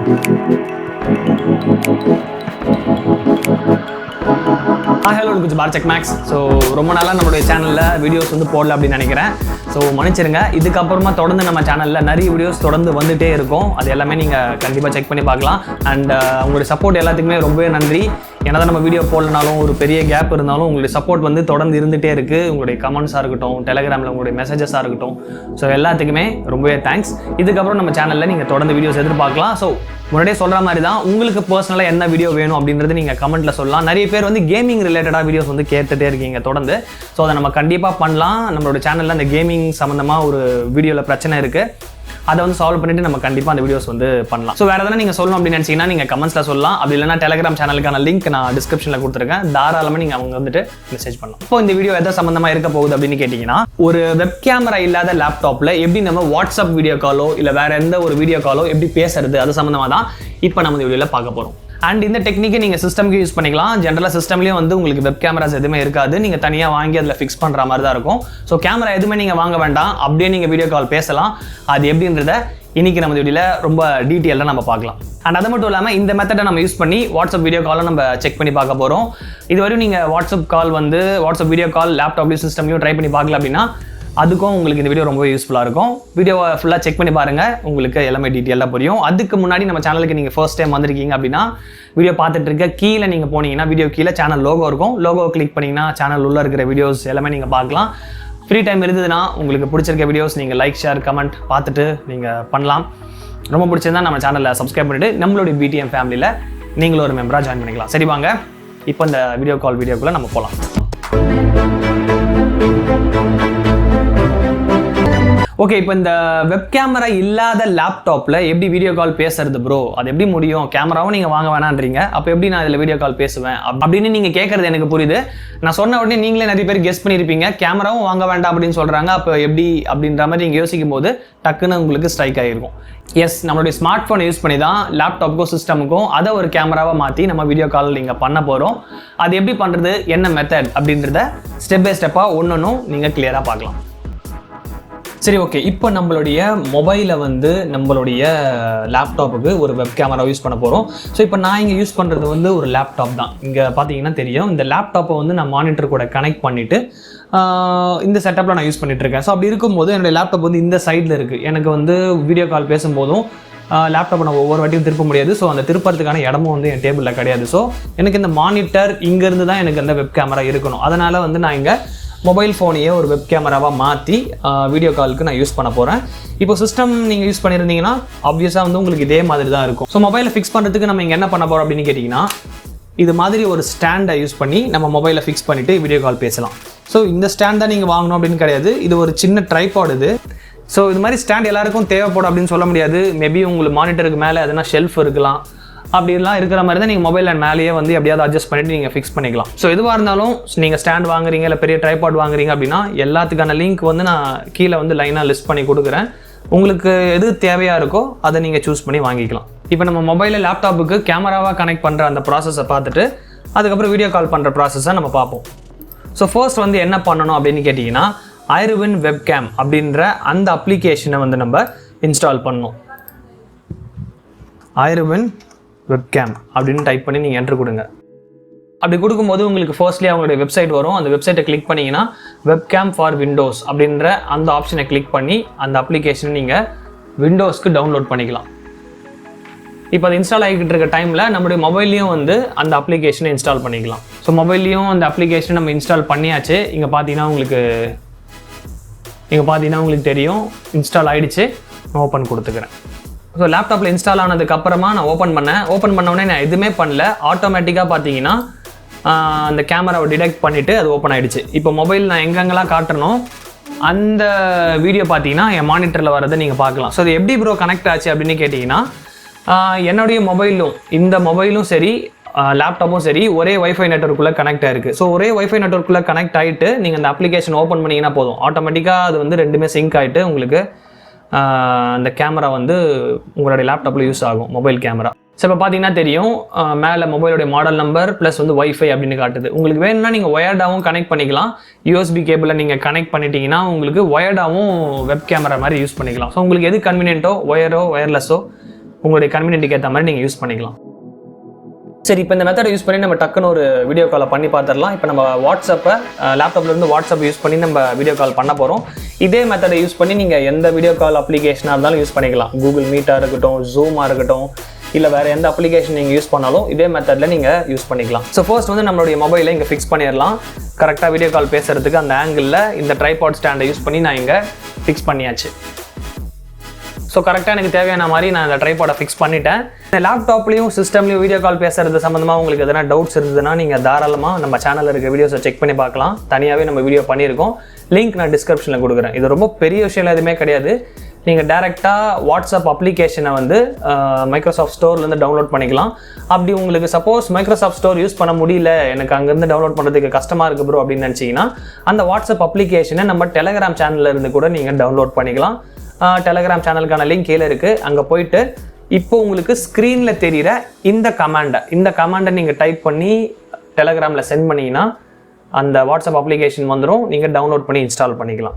Hello கொஞ்சம் பார் check maths. So ரொம்ப நாளாக நம்மளுடைய சேனலில் வீடியோஸ் வந்து போடல அப்படின்னு நினைக்கிறேன். ஸோ மன்னிச்சிருங்க. இதுக்கப்புறமா தொடர்ந்து நம்ம சேனலில் நிறைய வீடியோஸ் தொடர்ந்து வந்துகிட்டே இருக்கும். அது எல்லாமே நீங்கள் கண்டிப்பாக செக் பண்ணி பார்க்கலாம். அண்ட் உங்களுடைய சப்போர்ட் எல்லாத்துக்குமே ரொம்பவே நன்றி. ஏன்னா நம்ம வீடியோ போடலனாலும் ஒரு பெரிய கேப் இருந்தாலும் உங்களுடைய சப்போர்ட் வந்து தொடர்ந்து இருந்துகிட்டே இருக்குது. உங்களுடைய கமெண்ட்ஸாக இருக்கட்டும், டெலிகிராமில் உங்களுடைய மெசேஜஸாக இருக்கட்டும், ஸோ எல்லாத்துக்குமே ரொம்பவே தேங்க்ஸ். இதுக்கப்புறம் நம்ம சேனலில் நீங்கள் தொடர்ந்து வீடியோஸ் எதிர்பார்க்கலாம். ஸோ முன்னாடியே சொல்கிற மாதிரி தான், உங்களுக்கு பர்சனலாக என்ன வீடியோ வேணும் அப்படின்றது நீங்கள் கமெண்ட்டில் சொல்லலாம். நிறைய பேர் வந்து கேமிங் ரிலேட்டடாக வீடியோஸ் வந்து கேட்டுகிட்டே இருக்கீங்க தொடர்ந்து. ஸோ அதை நம்ம கண்டிப்பாக பண்ணலாம். நம்மளோட சேனலில் அந்த கேமிங் சம்மந்தமாக ஒரு வீடியோவில் பிரச்சனை இருக்குது, அதை வந்து சால்வ் பண்ணிட்டு நம்ம கண்டிப்பாக அந்த வீடியோஸ் வந்து பண்ணலாம். ஸோ வேறு எதனா நீங்கள் சொல்லணும் அப்படின்னு நினச்சிங்கன்னா நீங்கள் கமெண்ட்ஸில் சொல்லலாம். அப்படி இல்லைனா டெலிகிராம் சேனலுக்கான லிங்க் நான் டிஸ்கிரிப்ஷனில் கொடுத்துருக்கேன். தாராளமாக நீங்கள் அவங்க வந்துட்டு மெசேஜ் பண்ணலாம். இப்போ இந்த வீடியோ எதை சம்மந்தமாக இருக்க போகுது அப்படின்னு கேட்டிங்கன்னா, ஒரு வெப் கேமரா இல்லாத லேப்டாப்பில் எப்படி நம்ம வாட்ஸ்அப் வீடியோ காலோ இல்லை வேறு எந்த ஒரு வீடியோ காலோ எப்படி பேசுறது, அது சம்மந்தமாக தான் இப்போ நம்ம இந்த வீடியோவில் பார்க்க போகிறோம். அண்ட் இந்த டெக்னிக்கை நீங்கள் சிஸ்டம்க்கு யூஸ் பண்ணிக்கலாம். ஜென்ரலாக சிஸ்டம்லேயும் வந்து உங்களுக்கு வெப் கேமராஸ் எதுவுமே இருக்காது. நீங்கள் தனியாக வாங்கி அதில் ஃபிக்ஸ் பண்ணுற மாதிரி தான் இருக்கும். ஸோ கேமரா எதுவுமே நீங்கள் வாங்க வேண்டாம், அப்படியே நீங்கள் வீடியோ கால் பேசலாம். அது எப்படின்றத இன்னைக்கு நம்ம வீடியோவில் ரொம்ப டீட்டெயிலாக நம்ம பார்க்கலாம். அண்ட் அது மட்டும் இல்லாமல் இந்த மெத்தடை நம்ம யூஸ் பண்ணி வாட்ஸ்அப் வீடியோ காலை நம்ம செக் பண்ணி பார்க்க போகிறோம். இதுவரையும் நீங்கள் வாட்ஸ்அப் வீடியோ கால் லேப்டாப்லையும் சிஸ்டம்லையும் ட்ரை பண்ணி பார்க்கல அப்படின்னா அதுக்கும் உங்களுக்கு இந்த வீடியோ ரொம்ப யூஸ்ஃபுல்லாக இருக்கும். வீடியோவை ஃபுல்லாக செக் பண்ணி பாருங்கள், உங்களுக்கு எல்லாமே டீட்டெயிலாக புரியும். அதுக்கு முன்னாடி நம்ம சேனலுக்கு நீங்கள் ஃபர்ஸ்ட் டைம் வந்திருக்கீங்க அப்படின்னா வீடியோ பார்த்துட்டு இருக்க கீழே நீங்கள் போனீங்கன்னா வீடியோ கீழே சேனல் லோகோ இருக்கும். லோகோவை கிளிக் பண்ணிங்கன்னா சேனல் உள்ளே இருக்கிற வீடியோஸ் எல்லாமே நீங்கள் பார்க்கலாம். ஃப்ரீ டைம் இருந்ததுன்னா உங்களுக்கு பிடிச்சிருக்க வீடியோஸ் நீங்கள் லைக், ஷேர், கமெண்ட் பார்த்துட்டு நீங்கள் பண்ணலாம். ரொம்ப பிடிச்சிருந்தா நம்ம சேனலை சப்ஸ்கிரைப் பண்ணிவிட்டு நம்மளுடைய பிடிஎம் ஃபேமிலியில் நீங்களும் ஒரு மெம்பராக ஜாயின் பண்ணிக்கலாம். சரி வாங்க, இப்போ இந்த வீடியோக்குள்ளே நம்ம போகலாம். ஓகே, இப்போ இந்த வெப் கேமரா இல்லாத லேப்டாப்பில் எப்படி வீடியோ கால் பேசுறது ப்ரோ? அது எப்படி முடியும்? கேமராவும் நீங்கள் வாங்க வேணான்றீங்க, அப்போ எப்படி நான் இதில் வீடியோ கால் பேசுவேன் அப்படின்னு நீங்கள் கேட்குறது எனக்கு புரியுது. நான் சொன்ன உடனே நீங்களே நிறைய பேர் கெஸ் பண்ணியிருப்பீங்க, கேமராவும் வாங்க வேண்டாம் அப்படின்னு சொல்கிறாங்க, அப்போ எப்படி அப்படின்ற மாதிரி நீங்கள் யோசிக்கும் போது டக்குன்னு உங்களுக்கு ஸ்ட்ரைக் ஆகிருக்கும். எஸ், நம்மளுடைய ஸ்மார்ட் ஃபோன் யூஸ் பண்ணி தான் லேப்டாப்புக்கும் சிஸ்டமுக்கும் அதை ஒரு கேமராவை மாற்றி நம்ம வீடியோ கால் நீங்கள் பண்ண போகிறோம். அது எப்படி பண்ணுறது, என்ன மெத்தட் அப்படின்றத ஸ்டெப் பை ஸ்டெப்பாக ஒன்றும் நீங்கள் கிளியராக பார்க்கலாம். சரி, ஓகே. இப்போ நம்மளுடைய மொபைலை வந்து நம்மளுடைய லேப்டாப்புக்கு ஒரு வெப் கேமரா யூஸ் பண்ண போகிறோம். ஸோ இப்போ நான் இங்கே யூஸ் பண்ணுறது வந்து ஒரு லேப்டாப் தான். இங்கே பார்த்தீங்கன்னா தெரியும், இந்த லேப்டாப்பை வந்து நான் மானிட்டர் கூட கனெக்ட் பண்ணிவிட்டு இந்த செட்டப்பில் நான் யூஸ் பண்ணிகிட்ருக்கேன். ஸோ அப்படி இருக்கும்போது என்னுடைய லேப்டாப் வந்து இந்த சைடில் இருக்குது. எனக்கு வந்து வீடியோ கால் பேசும்போதும் லேப்டாப்பை நான் ஒவ்வொரு வாட்டியும் திருப்ப முடியாது. ஸோ அந்த திருப்பறதுக்கான இடமும் வந்து என் டேபிளில் கிடையாது. ஸோ எனக்கு இந்த மானிட்டர் இங்கேருந்து தான் எனக்கு அந்த வெப் கேமரா இருக்கணும். அதனால் வந்து நான் இங்கே மொபைல் ஃபோனையே ஒரு வெப் கேமராவாக மாற்றி வீடியோ காலுக்கு நான் யூஸ் பண்ண போகிறேன். இப்போ சிஸ்டம் நீங்கள் யூஸ் பண்ணியிருந்தீங்கன்னா ஆப்வியஸாக வந்து உங்களுக்கு இதே மாதிரி தான் இருக்கும். ஸோ மொபைலை ஃபிக்ஸ் பண்ணுறதுக்கு நம்ம இங்கே என்ன பண்ண போகிறோம் அப்படின்னு கேட்டிங்கன்னா, இது மாதிரி ஒரு ஸ்டாண்டை யூஸ் பண்ணி நம்ம மொபைலை ஃபிக்ஸ் பண்ணிவிட்டு வீடியோ கால் பேசலாம். ஸோ இந்த ஸ்டாண்ட் தான் நீங்கள் வாங்கணும் அப்படின்னு கிடையாது, இது ஒரு சின்ன ட்ரைபாட் இது. ஸோ இது மாதிரி ஸ்டாண்ட் எல்லாருக்கும் தேவைப்படும் அப்படின்னு சொல்ல முடியாது. மேபி உங்களுக்கு மானிட்டருக்கு மேலே எதனா ஷெல்ஃப் இருக்கலாம், அப்படிலாம் இருக்கிற மாதிரி தான் நீங்கள் மொபைல் அண்ட் மேலேயே வந்து எப்படியாவது அட்ஜஸ்ட் பண்ணிவிட்டு நீங்கள் ஃபிக்ஸ் பண்ணிக்கலாம். ஸோ எதுவாக இருந்தாலும் நீங்கள் ஸ்டாண்ட் வாங்குறீங்க இல்லை பெரிய ட்ரைபாட் வாங்குறீங்க அப்படின்னா எல்லாத்துக்கான லிங்க் வந்து நான் கீழே வந்து லைனாக லிஸ்ட் பண்ணி கொடுக்குறேன். உங்களுக்கு எது தேவையாக இருக்கோ அதை நீங்கள் சூஸ் பண்ணி வாங்கிக்கலாம். இப்போ நம்ம மொபைலில் லேப்டாப்புக்கு கேமராவாக கனெக்ட் பண்ணுற அந்த ப்ராசஸை பார்த்துட்டு அதுக்கப்புறம் வீடியோ கால் பண்ணுற ப்ராசஸை நம்ம பார்ப்போம். ஸோ ஃபர்ஸ்ட் வந்து என்ன பண்ணணும் அப்படின்னு கேட்டிங்கன்னா, ஐரிவின் வெப்கேம் அப்படின்ற அந்த அப்ளிகேஷனை வந்து நம்ம இன்ஸ்டால் பண்ணணும். ஐரிவின் வெப்கேம் அப்படின்னு டைப் பண்ணி நீங்கள் என்ட்ரு கொடுங்க. அப்படி கொடுக்கும்போது உங்களுக்கு ஃபர்ஸ்ட்லி அவங்களுடைய வெப்சைட் வரும். அந்த வெப்சைட்டை கிளிக் பண்ணிங்கன்னா வெப்கேம் ஃபார் விண்டோஸ் அப்படின்ற அந்த ஆப்ஷனை கிளிக் பண்ணி அந்த அப்ளிகேஷனை நீங்கள் விண்டோஸ்க்கு டவுன்லோட் பண்ணிக்கலாம். இப்போ அது இன்ஸ்டால் ஆகிக்கிட்டு இருக்க டைமில் நம்மளுடைய மொபைல்லையும் வந்து அந்த அப்ளிகேஷனை இன்ஸ்டால் பண்ணிக்கலாம். ஸோ மொபைல்லையும் அந்த அப்ளிகேஷனை நம்ம இன்ஸ்டால் பண்ணியாச்சு. இங்கே பார்த்தீங்கன்னா உங்களுக்கு தெரியும், இன்ஸ்டால் ஆகிடுச்சு. நான் ஓப்பன் கொடுத்துக்கிறேன். ஸோ லேப்டாப்பில் இன்ஸ்டால் ஆனதுக்கப்புறமா நான் ஓப்பன் பண்ணோடனே நான் எதுவுமே பண்ணல. ஆட்டோமேட்டிக்காக பார்த்தீங்கன்னா அந்த கேமராவை டிடெக்ட் பண்ணிவிட்டு அது ஓப்பன் ஆகிடுச்சு. இப்போ மொபைல் நான் எங்கெங்கெல்லாம் காட்டணும் அந்த வீடியோ பார்த்தீங்கன்னா என் மானிட்டரில் வரதை நீங்கள் பார்க்கலாம். ஸோ அது எப்படி ப்ரோ கனெக்ட் ஆச்சு அப்படின்னு கேட்டிங்கன்னா, என்னுடைய மொபைலும் இந்த மொபைலும் சரி லேப்டாப்பும் சரி ஒரே வைஃபை நெட்வொர்க்குள்ளே கனெக்ட் ஆகிருக்கு. ஸோ ஒரே வைஃபை நெட்வொர்க்குள்ளே கனெக்ட் ஆகிட்டு நீங்கள் அந்த அப்ளிகேஷன் ஓப்பன் பண்ணிங்கன்னா போதும், ஆட்டோமேட்டிக்காக அது வந்து ரெண்டுமே சிங்க் ஆகிட்டு உங்களுக்கு அந்த கேமரா வந்து உங்களுடைய லேப்டாப்பில் யூஸ் ஆகும், மொபைல் கேமரா. ஸோ இப்போ பார்த்தீங்கன்னா தெரியும், மேலே மொபைலுடைய மாடல் நம்பர் ப்ளஸ் வந்து வைஃபை அப்படின்னு காட்டுது. உங்களுக்கு வேணும்னா நீங்கள் ஒயர்டாகவும் கனெக்ட் பண்ணிக்கலாம். யூஎஸ்பி கேபிளில் நீங்கள் கனெக்ட் பண்ணிட்டீங்கன்னா உங்களுக்கு ஒயர்டாகவும் வெப் கேமரா மாதிரி யூஸ் பண்ணிக்கலாம். ஸோ உங்களுக்கு எது கன்வீனியன்ட்டோ, ஒயரோ ஒயர்லெஸ்ஸோ உங்களுடைய கன்வீனியன்ட்டுக்கு ஏற்ற மாதிரி நீங்கள் யூஸ் பண்ணிக்கலாம். சரி, இப்போ இந்த மெத்தடை யூஸ் பண்ணி நம்ம டக்குன்னு ஒரு வீடியோ காலை பண்ணி பார்த்துடலாம். இப்போ நம்ம வாட்ஸ்அப்பை லேப்டாப்லேருந்து வாட்ஸ்அப் யூஸ் பண்ணி நம்ம வீடியோ கால் பண்ண போகிறோம். இதே மெத்தடை யூஸ் பண்ணி நீங்கள் எந்த வீடியோ கால் அப்ளிகேஷனாக இருந்தாலும் யூஸ் பண்ணிக்கலாம். கூகுள் மீட்டாக இருக்கட்டும், ஜூமாக இருக்கட்டும், இல்லை வேறு எந்த அப்ளிகேஷன் நீங்கள் யூஸ் பண்ணாலும் இதே மெத்தடில் நீங்கள் யூஸ் பண்ணிக்கலாம். ஸோ ஃபர்ஸ்ட் வந்து நம்மளுடைய மொபைலை இங்கே ஃபிக்ஸ் பண்ணிடலாம். கரெக்டாக வீடியோ கால் பேசுகிறதுக்கு அந்த ஆங்கிளில் இந்த ட்ரைபாட் ஸ்டாண்டை யூஸ் பண்ணி நான் இங்கே ஃபிக்ஸ் பண்ணியாச்சு. ஸோ கரெக்டாக எனக்கு தேவையான மாதிரி நான் இந்த ட்ரைபாடை ஃபிக்ஸ் பண்ணிட்டேன். இந்த லேப்டாப்லேயும் சிஸ்டம்லேயும் வீடியோ கால் பேசுறது சம்மந்தமாக உங்களுக்கு எதனா டவுட்ஸ் இருந்ததுன்னா நீங்கள் தாராளமாக நம்ம சேனலில் இருக்க வீடியோஸை செக் பண்ணி பார்க்கலாம். தனியாகவே நம்ம வீடியோ பண்ணியிருக்கோம். லிங்க் நான் டிஸ்கிரிப்ஷனில் கொடுக்குறேன். இது ரொம்ப பெரிய விஷயம் எதுவுமே கிடையாது. நீங்கள் டேரெக்டாக வாட்ஸ்அப் அப்ளிகேஷனை வந்து மைக்ரோசாஃப்ட் ஸ்டோர்லேருந்து டவுன்லோட் பண்ணிக்கலாம். அப்படி உங்களுக்கு சப்போஸ் மைக்ரோசாஃப்ட் ஸ்டோர் யூஸ் பண்ண முடியல, எனக்கு அங்கேருந்து டவுன்லோட் பண்ணுறதுக்கு கஷ்டமாக இருக்குது ப்ரோ அப்படின்னு நினச்சிங்கன்னா அந்த வாட்ஸ்அப் அப்ளிகேஷனை நம்ம டெலகிராம் சேனலில் இருந்து கூட நீங்கள் டவுன்லோட் பண்ணிக்கலாம். டெலகிராம் சேனலுக்கான லிங்க் கீழே இருக்குது. அங்கே போயிட்டு இப்போ உங்களுக்கு ஸ்க்ரீனில் தெரிகிற இந்த கமாண்டை நீங்கள் டைப் பண்ணி டெலகிராமில் சென்ட் பண்ணிங்கன்னா அந்த வாட்ஸ்அப் அப்ளிகேஷன் வந்துடும். நீங்கள் டவுன்லோட் பண்ணி இன்ஸ்டால் பண்ணிக்கலாம்.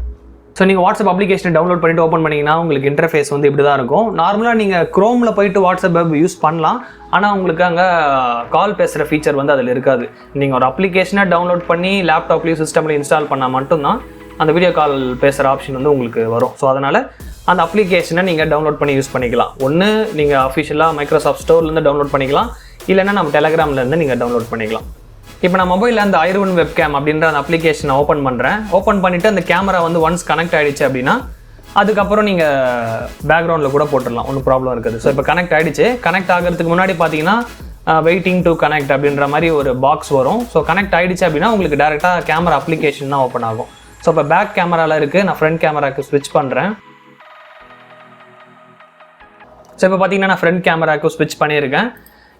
ஸோ நீங்கள் வாட்ஸ்அப் அப்ளிகேஷனை டவுன்லோட் பண்ணிட்டு ஓப்பன் பண்ணிங்கன்னா உங்களுக்கு இன்டர்ஃபேஸ் வந்து இப்படி தான் இருக்கும். நார்மலாக நீங்கள் க்ரோமில் போயிட்டு வாட்ஸ்அப் வெப் யூஸ் பண்ணலாம். ஆனால் உங்களுக்கு அங்கே கால் பேசுகிற ஃபீச்சர் வந்து அதில் இருக்காது. நீங்கள் ஒரு அப்ளிகேஷனை டவுன்லோட் பண்ணி லேப்டாப்லேயும் சிஸ்டம்லேயும் இன்ஸ்டால் பண்ணால் மட்டும்தான் அந்த வீடியோ கால் பேசுகிற ஆப்ஷன் வந்து உங்களுக்கு வரும். ஸோ அதனால் அந்த அப்ளிகேஷனை நீங்கள் டவுன்லோட் பண்ணி யூஸ் பண்ணிக்கலாம். ஒன்று நீங்கள் அஃபிஷியலாக மைக்ரோசாஃப்ட் ஸ்டோர்லேருந்து டவுன்லோட் பண்ணிக்கலாம், இல்லைன்னா நம்ம டெலகிராம்லேருந்து நீங்கள் டவுன்லோட் பண்ணிக்கலாம். இப்போ நான் மொபைலில் அந்த iRun Webcam அப்படின்ற அந்த அப்ளிகேஷனை ஓப்பன் பண்ணுறேன். ஓப்பன் பண்ணிவிட்டு அந்த கேமரா வந்து ஒன்ஸ் கனெக்ட் ஆகிடுச்சு அப்படின்னா அதுக்கப்புறம் நீங்கள் பேக்ரவுண்டில் கூட போட்டுடலாம், ஒன்றும் ப்ராப்ளம் இருக்குது. ஸோ இப்போ கனெக்ட் ஆகிடுச்சு. கனெக்ட் ஆகிறதுக்கு முன்னாடி பார்த்தீங்கன்னா வெயிட்டிங் டு கனெக்ட் அப்படின்ற மாதிரி ஒரு பாக்ஸ் வரும். ஸோ கனெக்ட் ஆகிடுச்சு அப்படின்னா உங்களுக்கு டேரெக்டாக கேமரா அப்ளிகேஷன் தான் ஓப்பன் ஆகும். ஸோ இப்போ பேக் கேமராவில் இருக்குது. நான் ஃப்ரண்ட் கேமராவுக்கு ஸ்விட்ச் பண்ணுறேன். ஸோ இப்போ பார்த்தீங்கன்னா நான் ஃப்ரண்ட் கேமராவுக்கு ஸ்விட்ச் பண்ணியிருக்கேன்.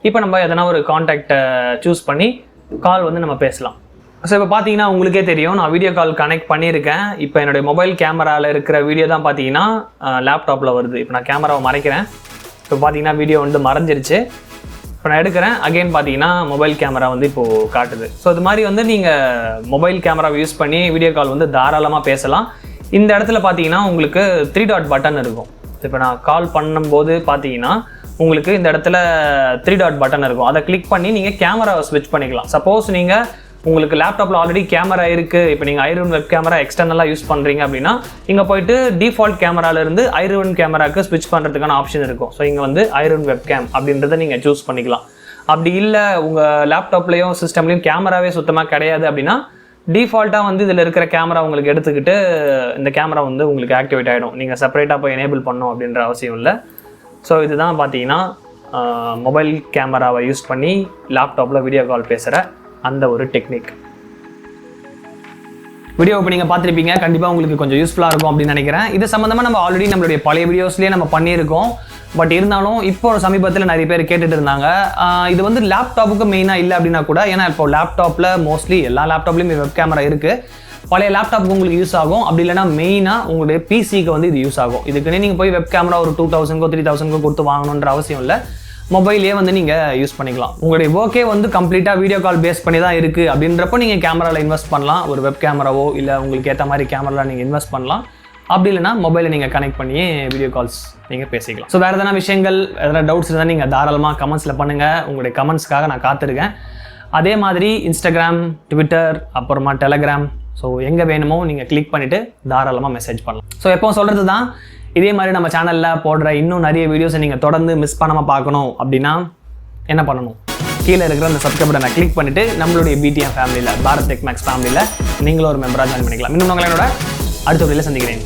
இப்போ நம்ம எதனா ஒரு காண்டாக்டை சூஸ் பண்ணி கால் வந்து நம்ம பேசலாம். ஸோ இப்போ பார்த்தீங்கன்னா உங்களுக்கே தெரியும், நான் வீடியோ கால் கனெக்ட் பண்ணியிருக்கேன். இப்போ என்னுடைய மொபைல் கேமராவில் இருக்கிற வீடியோ தான் பார்த்தீங்கன்னா லேப்டாப்பில் வருது. இப்போ நான் கேமராவை மறைக்கிறேன். இப்போ பார்த்தீங்கன்னா வீடியோ வந்து மறைஞ்சிருச்சு. இப்போ நான் எடுக்கிறேன். அகெயின் பார்த்தீங்கன்னா மொபைல் கேமரா வந்து இப்போது காட்டுது. ஸோ இது மாதிரி வந்து நீங்கள் மொபைல் கேமராவை யூஸ் பண்ணி வீடியோ கால் வந்து தாராளமாக பேசலாம். இந்த இடத்துல பார்த்தீங்கன்னா உங்களுக்கு 3 டாட் பட்டன் இருக்கும். இப்போ நான் கால் பண்ணும்போது பார்த்தீங்கன்னா உங்களுக்கு இந்த இடத்துல 3 டாட் பட்டன் இருக்கும். அதை கிளிக் பண்ணி நீங்கள் கேமராவை ஸ்விட்ச் பண்ணிக்கலாம். சப்போஸ் நீங்கள் உங்களுக்கு லேப்டாப்பில் ஆல்ரெடி கேமரா இருக்குது, இப்போ நீங்கள் iRun வெப் கேமரா எக்ஸ்டர்னலாக யூஸ் பண்ணுறீங்க அப்படின்னா இங்கே போயிட்டு டிஃபால்ட் கேமராலேருந்து iRun கேமராவுக்கு ஸ்விட்ச் பண்ணுறதுக்கான ஆப்ஷன் இருக்கும். ஸோ இங்கே வந்து iRun Webcam அப்படின்றத நீங்கள் சூஸ் பண்ணிக்கலாம். அப்படி இல்லை உங்கள் லேப்டாப்லேயும் சிஸ்டம்லேயும் கேமராவே சுத்தமாக கிடையாது அப்படின்னா டிஃபால்ட்டாக வந்து இதில் இருக்கிற கேமரா உங்களுக்கு எடுத்துக்கிட்டு இந்த கேமரா வந்து உங்களுக்கு ஆக்டிவேட் ஆகிடும். நீங்கள் செப்பரேட்டாக போய் எனேபிள் பண்ணணும் அப்படின்ற அவசியம் இல்லை. ஸோ இதுதான் பார்த்தீங்கன்னா மொபைல் கேமராவை யூஸ் பண்ணி லேப்டாப்பில் வீடியோ கால் பேசுகிற அந்த ஒரு டெக்னிக். வீடியோ இப்போ நீங்கள் பார்த்துருப்பீங்க. கண்டிப்பாக உங்களுக்கு கொஞ்சம் யூஸ்ஃபுல்லாக இருக்கும் அப்படின்னு நினைக்கிறேன். இது சம்மந்தமாக நம்ம ஆல்ரெடி நம்மளுடைய பழைய வீடியோஸ்லேயே நம்ம பண்ணியிருக்கோம். பட் இருந்தாலும் இப்போ சமீபத்தில் நிறைய பேர் கேட்டுட்டு இருந்தாங்க. இது வந்து லேப்டாப்புக்கு மெயினாக இல்லை அப்படின்னா கூட, ஏன்னா இப்போ லேப்டாப்பில் மோஸ்ட்லி எல்லா லேப்டாப்லேயும் வெப் கேமரா இருக்குது. பழைய லேப்டாப்புக்கு உங்களுக்கு யூஸ் ஆகும். அப்படி இல்லைனா மெயினாக உங்களுடைய பிசிக்கு வந்து இது யூஸ் ஆகும். இதுக்குன்னு நீங்கள் போய் வெப் கேமரா ஒரு 2000 3000 கொடுத்து வாங்கணுன்ற அவசியம் இல்லை. மொபைலே வந்து நீங்கள் யூஸ் பண்ணிக்கலாம். உங்களுடைய ஒர்க்கே வந்து கம்ப்ளீட்டாக வீடியோ கால் பேஸ் பண்ணி தான் இருக்குது அப்படின்றப்போ நீங்கள் கேமராவில் இன்வெஸ்ட் பண்ணலாம். ஒரு வெப் கேமராவோ இல்லை உங்களுக்கு ஏற்ற மாதிரி கேமராவில் நீங்கள் இன்வெஸ்ட் பண்ணலாம். அப்படி இல்லைனா மொபைலை நீங்கள் கனெக்ட் பண்ணியே வீடியோ கால்ஸ் நீங்கள் பேசிக்கலாம். ஸோ வேறு எதனா விஷயங்கள், எதனா டவுட்ஸ் இருந்தால் நீங்கள் தாராளமாக கமெண்ட்ஸில் பண்ணுங்கள். உங்களுடைய கமெண்ட்ஸ்க்காக நான் காத்திருக்கேன். அதே மாதிரி இன்ஸ்டாகிராம், ட்விட்டர், அப்புறமா டெலகிராம், ஸோ எங்கே வேணுமோ நீங்கள் கிளிக் பண்ணிவிட்டு தாராளமாக மெசேஜ் பண்ணலாம். ஸோ எப்போ சொல்கிறது தான், இதே மாதிரி நம்ம சேனலில் போடுற இன்னும் நிறைய வீடியோஸை நீங்கள் தொடர்ந்து மிஸ் பண்ணாமல் பார்க்கணும் அப்படின்னா என்ன பண்ணணும்? கீழே இருக்கிற அந்த சப்ஸ்கிரைப் பட்டனை கிளிக் பண்ணிவிட்டு நம்மளுடைய BTM ஃபேமிலியில், பாரத் டெக் மேக்ஸ் ஃபேமிலியில் நீங்களும் ஒரு மெம்பராக ஜாயின் பண்ணிக்கலாம். இன்னும் உங்களோட அடுத்த வீடியோவில் சந்திக்கிறேன்.